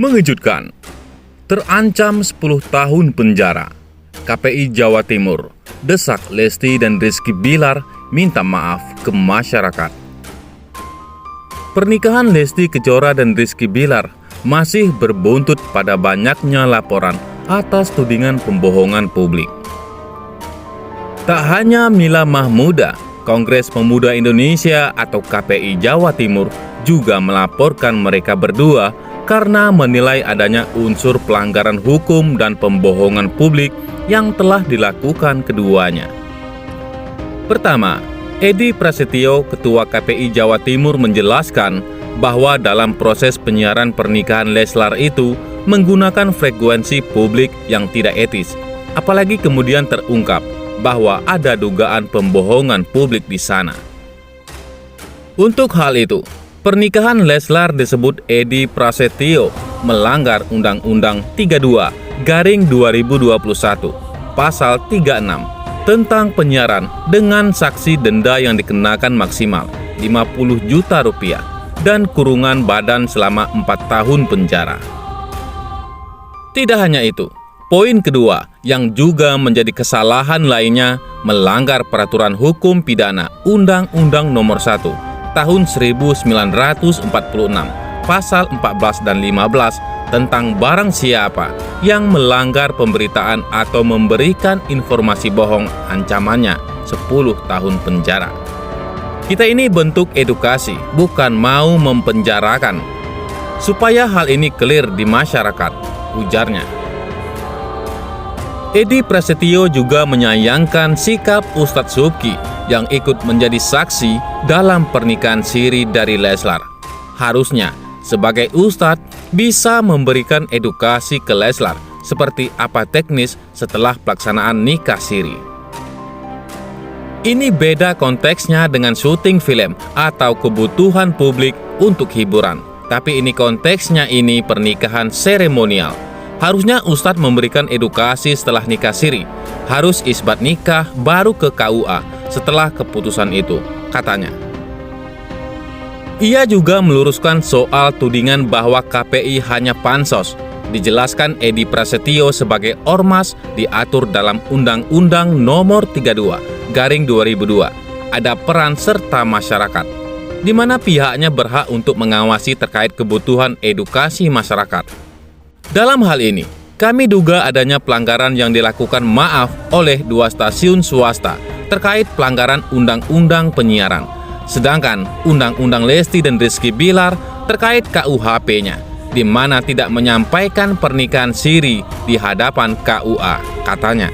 Mengejutkan, terancam 10 tahun penjara. KPI Jawa Timur desak Lesti dan Rizky Bilar minta maaf ke masyarakat. Pernikahan Lesti Kejora dan Rizky Bilar masih berbuntut pada banyaknya laporan atas tudingan pembohongan publik. Tak hanya Mila Mahmuda, Kongres Pemuda Indonesia atau KPI Jawa Timur juga melaporkan mereka berdua karena menilai adanya unsur pelanggaran hukum dan pembohongan publik yang telah dilakukan keduanya. Pertama, Edi Prasetyo, Ketua KPI Jawa Timur menjelaskan bahwa dalam proses penyiaran pernikahan Leslar itu menggunakan frekuensi publik yang tidak etis, apalagi kemudian terungkap bahwa ada dugaan pembohongan publik di sana. Untuk hal itu, pernikahan Leslar disebut Edi Prasetyo melanggar Undang-Undang 32/2021 Pasal 36 tentang penyiaran dengan sanksi denda yang dikenakan maksimal 50 juta rupiah dan kurungan badan selama 4 tahun penjara. Tidak hanya itu, poin kedua yang juga menjadi kesalahan lainnya melanggar peraturan hukum pidana Undang-Undang Nomor 1 Tahun 1946 Pasal 14 dan 15 tentang barang siapa yang melanggar pemberitaan atau memberikan informasi bohong ancamannya 10 tahun penjara. Kita ini bentuk edukasi, bukan mau mempenjarakan. Supaya hal ini clear di masyarakat, ujarnya. Edi Prasetyo juga menyayangkan sikap Ustadz Subki yang ikut menjadi saksi dalam pernikahan siri dari Leslar. Harusnya, sebagai Ustadz, bisa memberikan edukasi ke Leslar seperti apa teknis setelah pelaksanaan nikah siri. Ini beda konteksnya dengan syuting film atau kebutuhan publik untuk hiburan. Tapi ini konteksnya ini pernikahan seremonial. Harusnya Ustadz memberikan edukasi setelah nikah siri. Harus isbat nikah baru ke KUA setelah keputusan itu, katanya. Ia juga meluruskan soal tudingan bahwa KPI hanya pansos. Dijelaskan Edi Prasetyo sebagai ormas diatur dalam Undang-Undang Nomor 32/2002. Ada peran serta masyarakat, di mana pihaknya berhak untuk mengawasi terkait kebutuhan edukasi masyarakat. Dalam hal ini, kami duga adanya pelanggaran yang dilakukan maaf oleh 2 stasiun swasta terkait pelanggaran Undang-Undang Penyiaran. Sedangkan Undang-Undang Lesti dan Rizky Bilar terkait KUHP-nya, di mana tidak menyampaikan pernikahan siri di hadapan KUA, katanya.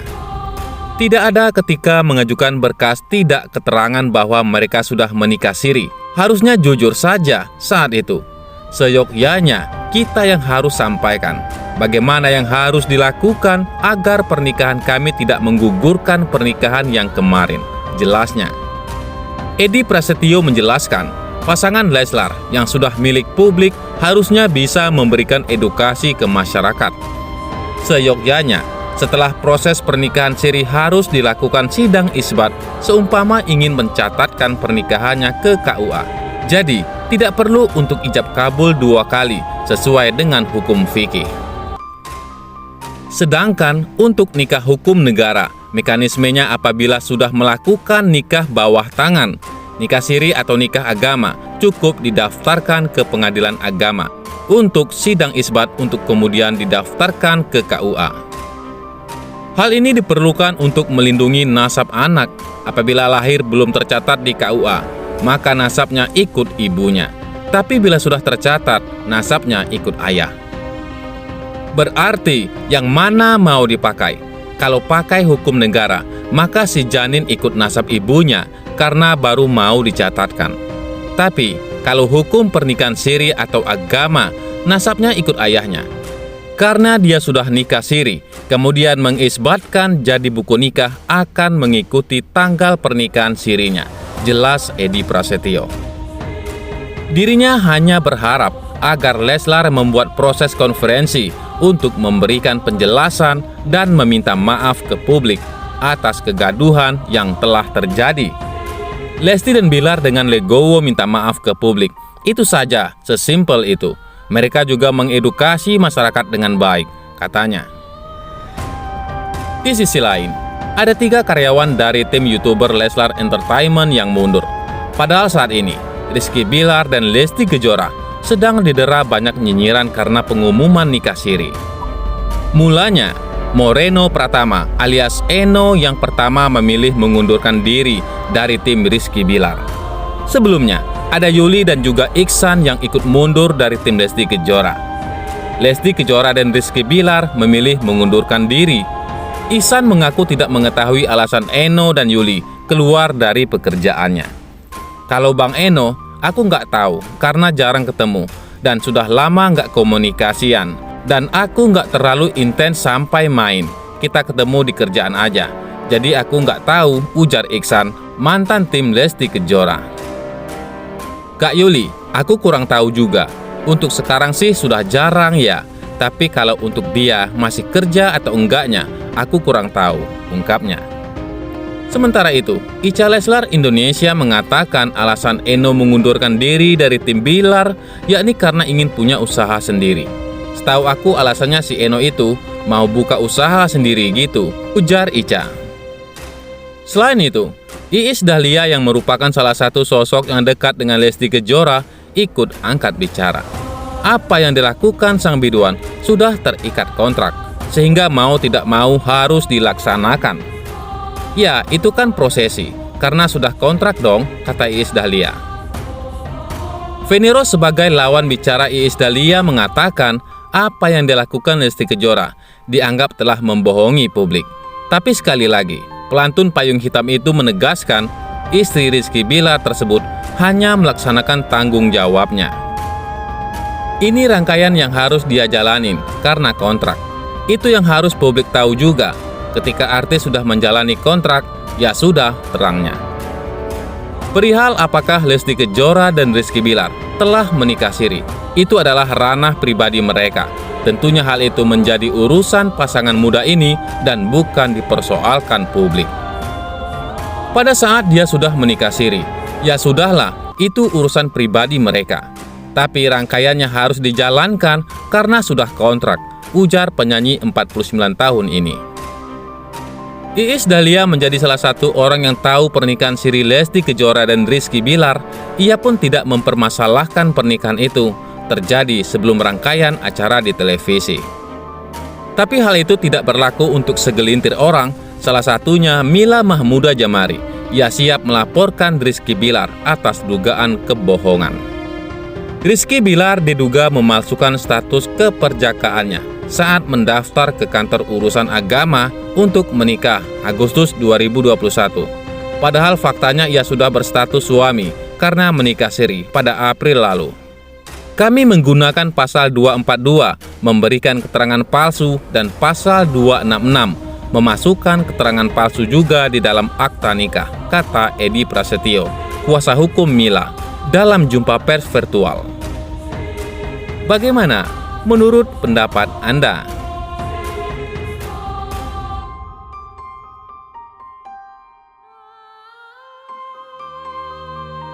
Tidak ada ketika mengajukan berkas tidak keterangan bahwa mereka sudah menikah siri. Harusnya jujur saja saat itu. Seyogyanya kita yang harus sampaikan bagaimana yang harus dilakukan agar pernikahan kami tidak menggugurkan pernikahan yang kemarin, jelasnya. Edi Prasetyo menjelaskan, pasangan Leslar yang sudah milik publik harusnya bisa memberikan edukasi ke masyarakat. Seyogyanya, setelah proses pernikahan siri harus dilakukan sidang isbat seumpama ingin mencatatkan pernikahannya ke KUA. Jadi, tidak perlu untuk ijab kabul 2 kali sesuai dengan hukum fikih. Sedangkan untuk nikah hukum negara, mekanismenya apabila sudah melakukan nikah bawah tangan, nikah siri atau nikah agama, cukup didaftarkan ke pengadilan agama untuk sidang isbat untuk kemudian didaftarkan ke KUA. Hal ini diperlukan untuk melindungi nasab anak. Apabila lahir belum tercatat di KUA, maka nasabnya ikut ibunya. Tapi bila sudah tercatat, nasabnya ikut ayah. Berarti yang mana mau dipakai? Kalau pakai hukum negara, maka si janin ikut nasab ibunya karena baru mau dicatatkan. Tapi kalau hukum pernikahan siri atau agama, nasabnya ikut ayahnya. Karena dia sudah nikah siri, kemudian mengisbatkan jadi buku nikah akan mengikuti tanggal pernikahan sirinya, jelas Edi Prasetyo. Dirinya hanya berharap agar Leslar membuat proses konferensi untuk memberikan penjelasan dan meminta maaf ke publik atas kegaduhan yang telah terjadi. Lesti dan Bilar dengan legowo minta maaf ke publik. Itu saja, sesimpel itu. Mereka juga mengedukasi masyarakat dengan baik, katanya. Di sisi lain, ada 3 karyawan dari tim YouTuber Leslar Entertainment yang mundur. Padahal saat ini, Rizky Bilar dan Lesti Kejora sedang didera banyak nyinyiran karena pengumuman nikah siri. Mulanya, Moreno Pratama alias Eno yang pertama memilih mengundurkan diri dari tim Rizky Bilar. Sebelumnya, ada Yuli dan juga Iksan yang ikut mundur dari tim Lesti Kejora. Lesti Kejora dan Rizky Bilar memilih mengundurkan diri. Ihsan mengaku tidak mengetahui alasan Eno dan Yuli keluar dari pekerjaannya. Kalau Bang Eno, aku nggak tahu karena jarang ketemu dan sudah lama nggak komunikasian. Dan aku nggak terlalu intens sampai main, kita ketemu di kerjaan aja. Jadi aku nggak tahu, ujar Iksan, mantan tim Lesti Kejora. Kak Yuli, aku kurang tahu juga. Untuk sekarang sih sudah jarang ya. Tapi kalau untuk dia masih kerja atau enggaknya, aku kurang tahu, ungkapnya. Sementara itu, Icha Leslar Indonesia mengatakan alasan Eno mengundurkan diri dari tim Bilar yakni karena ingin punya usaha sendiri. Setahu aku alasannya si Eno itu mau buka usaha sendiri gitu, ujar Icha. Selain itu, Iis Dahlia yang merupakan salah satu sosok yang dekat dengan Lesti Kejora ikut angkat bicara. Apa yang dilakukan sang biduan sudah terikat kontrak, sehingga mau tidak mau harus dilaksanakan. Ya, itu kan prosesi, karena sudah kontrak dong, kata Iis Dahlia. Feni Rose sebagai lawan bicara Iis Dahlia mengatakan apa yang dilakukan Lesti Kejora dianggap telah membohongi publik. Tapi sekali lagi, pelantun payung hitam itu menegaskan istri Rizky Bilar tersebut hanya melaksanakan tanggung jawabnya. Ini rangkaian yang harus dia jalanin karena kontrak. Itu yang harus publik tahu juga. Ketika artis sudah menjalani kontrak, ya sudah terangnya. Perihal apakah Lesti Kejora dan Rizky Bilar telah menikah siri, itu adalah ranah pribadi mereka. Tentunya hal itu menjadi urusan pasangan muda ini dan bukan dipersoalkan publik. Pada saat dia sudah menikah siri, ya sudahlah, itu urusan pribadi mereka. Tapi rangkaiannya harus dijalankan karena sudah kontrak, ujar penyanyi 49 tahun ini. Iis Dahlia menjadi salah satu orang yang tahu pernikahan siri Lesti Kejora dan Rizky Bilar. Ia pun tidak mempermasalahkan pernikahan itu terjadi sebelum rangkaian acara di televisi. Tapi hal itu tidak berlaku untuk segelintir orang, salah satunya Mila Mahmuda Jamari. Ia siap melaporkan Rizky Bilar atas dugaan kebohongan. Rizky Bilar diduga memalsukan status keperjakaannya saat mendaftar ke kantor urusan agama untuk menikah Agustus 2021. Padahal faktanya ia sudah berstatus suami karena menikah siri pada April lalu. Kami menggunakan pasal 242 memberikan keterangan palsu dan pasal 266 memasukkan keterangan palsu juga di dalam akta nikah, kata Edi Prasetyo, kuasa hukum Mila, dalam jumpa pers virtual. Bagaimana menurut pendapat Anda?